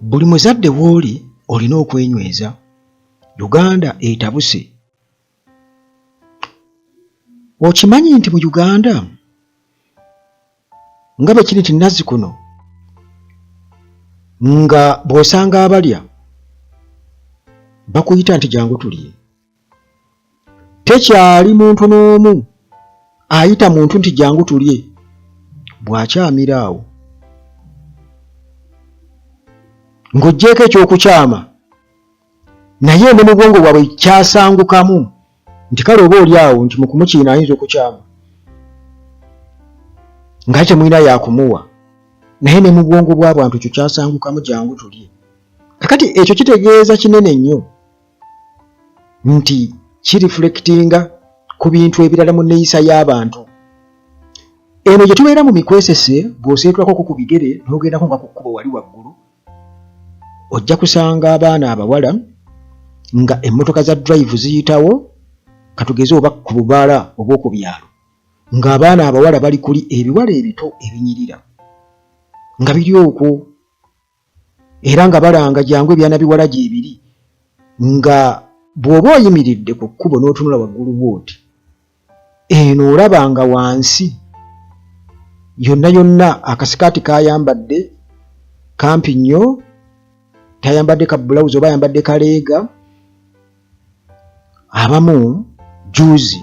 buli muzadde w'oli olina okwenyweza. Uganda etabuse. Okimanyi nti mu Uganda nga bwe kiri nti Nazzikuno nga bw'osanga abalya bakuyita nti jangu tulye. Tekyali muntu n'omu ayita muntu nti jangu tulye bw'akyamira awo. Ng'oggyeko ekyokukyama naye ne mu bwongo bwabwe kyasangukamu nti kale oba oli awo nti mu kumukiina ayinza okukyama nga temulina yakumuwa, naye ne mu bwongo bw'abantu ekyo kyasangukamu jangu tulye. Kakati ekyo kitegeeza kinene nnyo nti kiriflectinga ku bintu ebirala mu nneeyisa y'abantu. Eno gye tubeera mu mikwesese bw'oseetwako ku bigere n'ogendako nga ku kkubo wali waggulu, ojja kusanga abaana abawala nga emmotoka za drive ziyitawo, katugeze oba ku bubaala obw'oku byalo, ng'abaana abawala bali kuli ebiwala ebito ebinyirira nga biri okwo, era nga balanga jangu ebyana biwala gye biri, nga bw'oba oyimiridde ku kkubo n'otunula waggulu bw'oti, eno olaba nga wansi yonna yonna akasikaati kayambadde kampi nnyo, tayambadde ka bulawuzi oba ayambadde kaleega, abamu juuzi.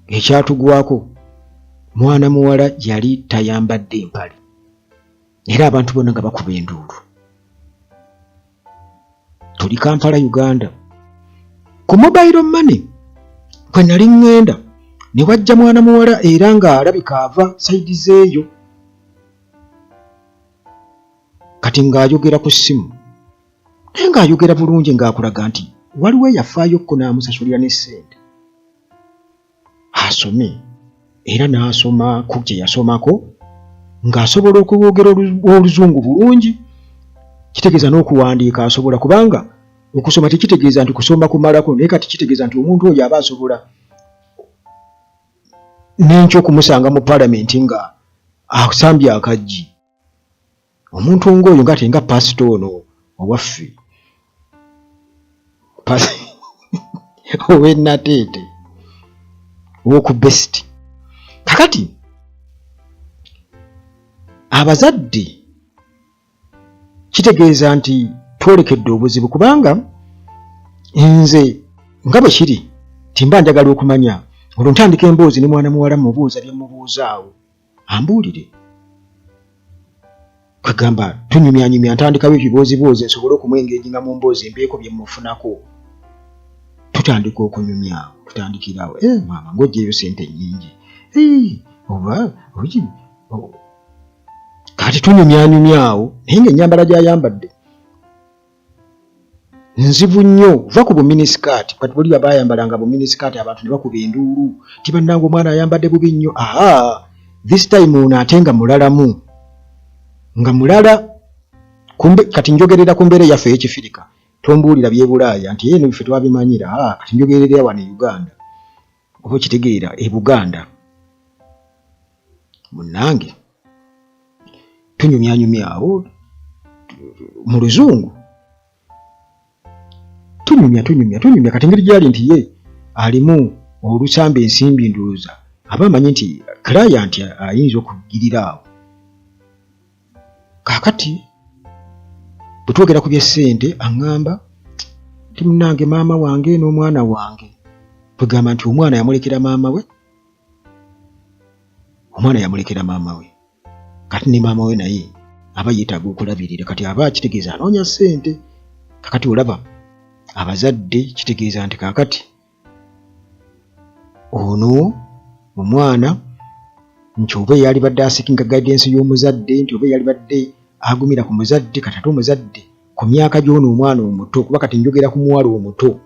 Ekyatugwako mwana muwala yali tayambadde mpale, era abantu bonna nga bakuba enduulu. Tuli Kampala, Uganda. Ku mobile money kwe nali ŋŋenda ne wajja mwana muwala era ng'alabika ava sayidi zeeyo, kati ng'ayogera ku ssimu naye ng'ayogera bulungi ng'akulaga nti waliwo eyafaayokko n'amusasulira ne ssente asome, era n'asoma ku gye yasomako ng'asobola okwogera oluzungu bulungi. Kitegeeza n'okuwandiika asobola, kubanga okusoma tekitegeeza nti kusoma kumalako, naye kati kitegeeza nti omuntu oyo aba asobola n'enkyo okumusanga mu paalamenti nga asambye akaggi. Omuntu ng'oyo nga ate nga pasito ono owaffe ow'ennateete ow'oku besiti. Kakati abazadde kitegeeza nti twolekedde obuzibu, kubanga nze nga bwe kiri timba njagala okumanya olwo ntandika emboozi ne mwana muwala mubuuza bye mubuuzaawo ambuulire. Kwegamba tunyumyanyumya ntandikawo ebibooziboozi nsobole okumwengeji nga mu mboozi mbeeko bye mufunako. Tutandika okunyumyawo, tutandikirawo maama ng'oggyeyo sente nnyingi oba oki kati tunyumyanyumyawo, naye ng'ennyambala gy'ayambadde nzibu nnyo. Va ku buminisikaati, kati buli abayambalanga buminisikaati abantu ne bakuba enduulu tibannanga omwana ayambadde bubi nnyo. This time ono ate nga mulalamu, nga mulala. Kumbe kati njogerera ku mbeera yaffe ey'Ekifirika, tombuulira by'e Bulaaya nti eno biffe twabimanyira. Kati njogerera wano e Uganda, oba okitegeera e Buganda munnange tunyumyanyumyawo mu luzungu, tunyumya kati engeri gyali nti ye alimu olusamba ensimbi ndowooza aba amanyi nti client ayinza okugirira awo. Kaakati bwe twogera ku by'essente aŋŋamba nti munnange maama wange n'omwana wange, twegamba nti omwana yamulekera maama we, kati ne maama we naye aba yeetaaga okulabirira, kati aba kitegeeza anoonya ssente. Kakati olaba abazadde kitegeeza nti kaakati ono omwana nti oba eyali badde asikinga guidance y'omuzadde, nti oba eyali badde agumira ku muzadde, kati ate omuzadde ku myaka gy'ono omwana omuto, kuba kati njogera ku muwala omuto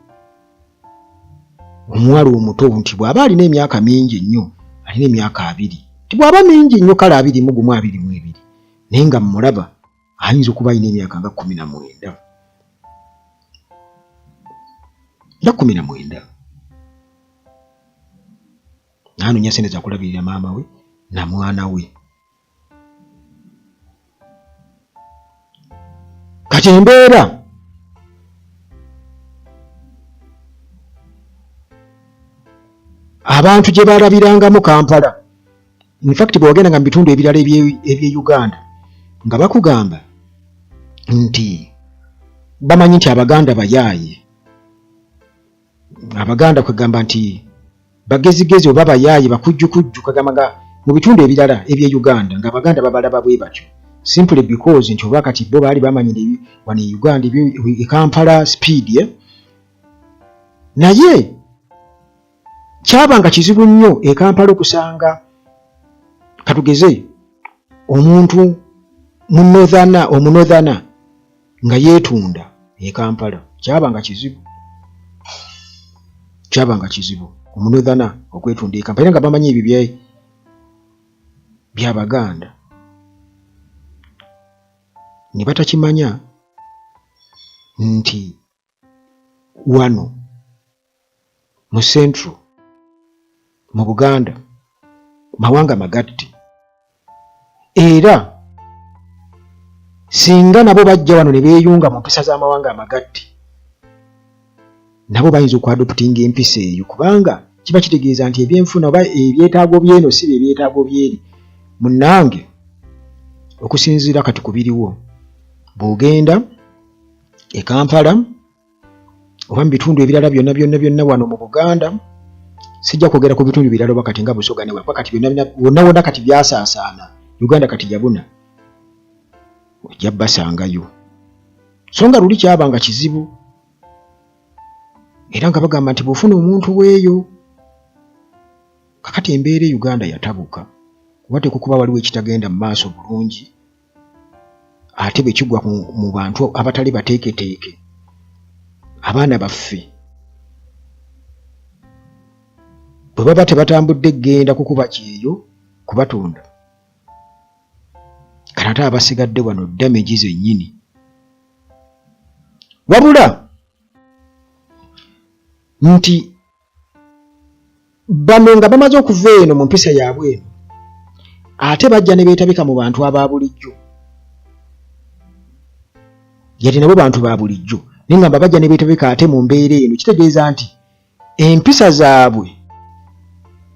nti bw'aba alina emyaka mingi nnyo, alina emyaka 2, nti bw'aba mingi nnyo kale 21, naye nga mmulaba ayinza okuba alina emyaka nga 19. Anoonya ssente za kulabirira maama we na mwana we. kati embeera abantu gye balabirangamu Kampala, in fact bw'ogenda nga mu bitundu ebirala eby'e Uganda nga bakugamba nti bamanyi nti Abaganda bayaaye, Abaganda kwegamba nti bagezigezi oba bayaaye bakujjukujju, kagamba nga mu bitundu ebirala eby'e Uganda nga Abaganda babalaba bwe batyo simply because nti oba kati bo baali bamanyire wano e Uganda e Kampala speed naye kyabanga kizibu nnyo e Kampala okusanga katugeze omuntu omunothana nga yeetunda e Kampala. Kyabanga kizibu omunothana okwetunda e Kampala nga bamanyi ebyo by'Abaganda ne batakimanya nti wano mu Central mu Buganda mawanga magatte, era singa nabo bajja wano ne beeyunga mu mpisa z'amawanga amagatte nabo bayinza okwadoptinga empisa eyo, kubanga kiba kitegeeza nti ebyenfuna oba ebyetaago byeno si byetaago byeri. Munnange okusinziira kati ku biriwo bw'ogenda e Kampala oba mu bitundu ebirala byonna wano mu Buganda, sijja kwogera ku bitundu birala oba kati nga Busoga ne Bwakati, kati wonna kati byasaasaana Uganda kati jabuna ojja basangayo, so nga luli kyabanga kizibu era nga bagamba nti bw'ofuna omuntu weeyo. Kakati embeera e Uganda yatabuka kuba tekukuba waliwo ekitagenda mu maaso bulungi, ate bwe kigwa mu bantu abatali bateeketeeke, abaana baffe bwe baba tebatambudde genda kukuba kyeyo kubatunda, kati ate abasigadde wano damage zennyini. Wabula nti bano nga bamaze okuva eno mu mpisa yaabwe eno, ate bajja ne beetabika mu bantu aba bulijjo, yali nabo bantu ba bulijjo naye nga bajja ne beetabika ate mu mbeera eno, kitegeeza nti empisa zaabwe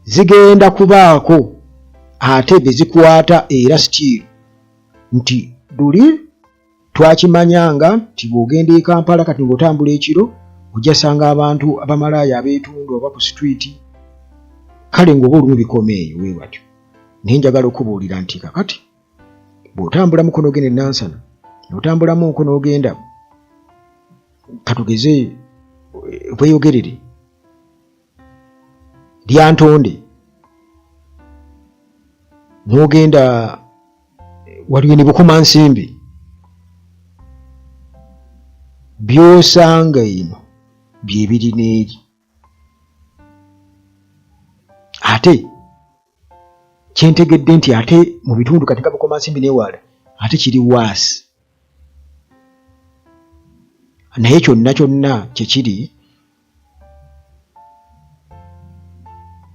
zigenda kubaako ate bezikwata, era still nti luli twakimanyanga nti bw'ogenda e Kampala kati ng'otambula ekiro ojja sanga abantu abamalaaya abeetundu oba ku street, kale ng'oba olumu bikoma eyo we batyo. Naye njagala okubuulira nti kakati bw'otambula mukono ogenda e Nansana, n'otambulamu nko n'ogenda katugeze bweyogerere Lyantonde, n'ogenda waliyo ne Bukomansimbi, by'osanga eno bye biri n'eri. Ate kyentegedde nti ate mu bitundu kati nga Bukomansimbi n'ewala ate kiri waasi, naye kyonna kyekiri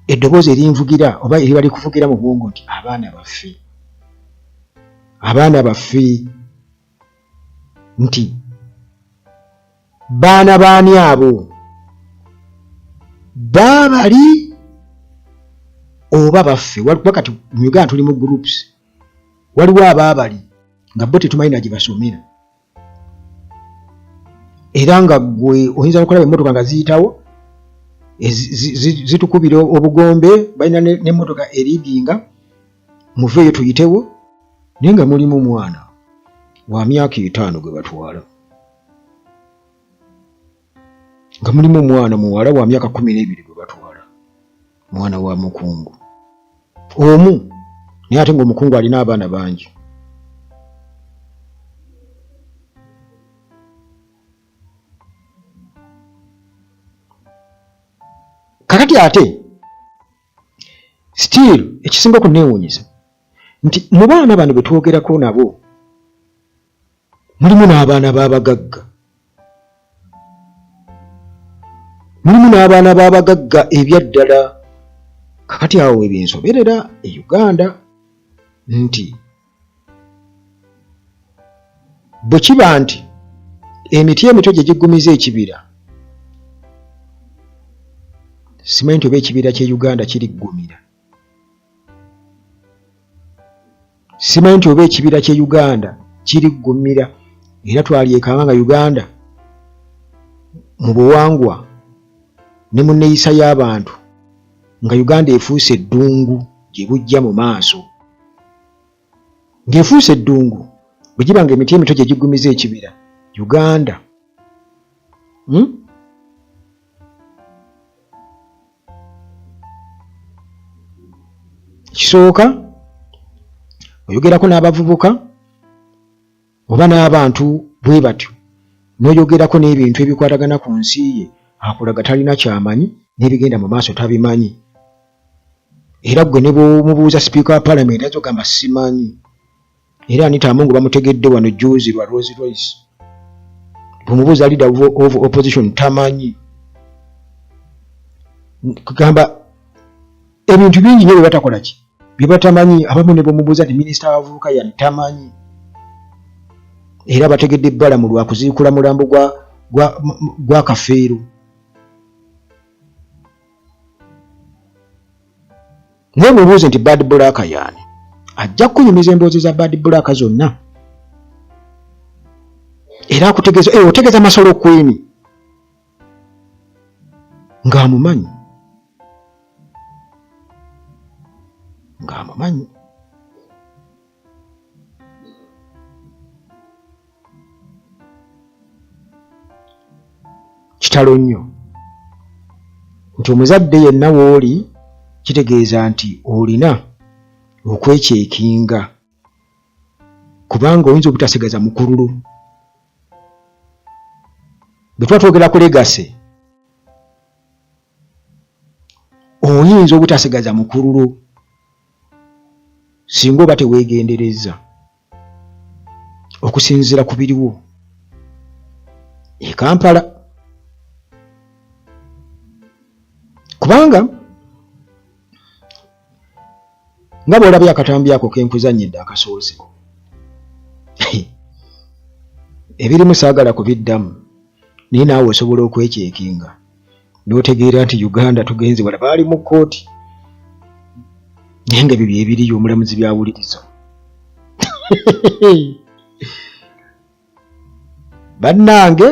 eddoboozi erinvugira oba eriba likuvugira mu bwongo nti abaana baffe nti baana baani abo, baabali oba baffe. Wakati mu Uganda tuli mu groups, waliwo abaabali nga bo tetumanyi na gye basomera, era nga gwe oyinza okulaba emmotoka nga ziyitawo zitukubira obugombe, balina n'emmotoka eridinga muveeyo tuyitewo, naye nga mulimu omwana wa myaka 5 gwe batwala, nga mulimu omwana muwala wa myaka 12 gwe batwala, mwana wa mukungu omu, naye ate ng'omukungu alina abaana bangi. Kakati ate still ekisinga okuneewuunyisa nti mu baana bano bwe twogerako nabo mulimu n'abaana b'abagagga, ebyaddala. Kakati awo ebyensoberera e Uganda nti bwe kiba nti emiti emito gye giggumiza ekibira simanyi nti oba ekibira kye Uganda kiriggumira simanyi nti oba ekibira kye Uganda kiriggumira era twalyekanga nga Uganda mu buwangwa ne mu nneeyisa y'abantu nga Uganda efuuse eddungu gye bujja mu maaso ng'efuuse eddungu bwe giba nga emiti emito gye giggumiza ekibira Uganda kisooka oyogerako n'abavubuka oba n'abantu bwe batyo n'oyogerako n'ebintu ebikwatagana ku nsi ye akulaga talina kyamanyi n'ebigenda mu maaso tabimanyi era gwe ne bw'omubuuza sipiika wa paalamenti ayinza okugamba simanyi era Anita Among bamutegedde wano juzi lwa Rolls Royce bw'omubuuza leader of opposition tamanyi kugamba ebintu bingi nnyo bye batakola ki bye batamanyi abamu ne bw'omubuuza nti minisita w'abavubuka yani tamanyi era bategedde ebbalamu lwa kuziikula mulambo gwa Kafeero naye mubuuze nti bad black yani ajja kunyumiza emboozi za bad black zonna era akutegeeza otegeeza Masolo Queen ng'amumanyi kitalo nnyo nti omuzadde yenna w'oli kitegeeza nti olina okwekyekinga kubanga oyinza obutasigaza mukululu bwe tuba twogera ku legase oyinza obutasigaza mukululu singa oba teweegendereza okusinziira ku biriwo e Kampala kubanga nga bw'olabye akatambi ako kenkuzannyidde akasoozi ebirimu saagala kubiddamu naye naawe osobola okwekyekinga n'otegeera nti Uganda tugenze wala baali mu kkooti naye nga bibyo ebiriyo omulamuzi byawuliriza bannange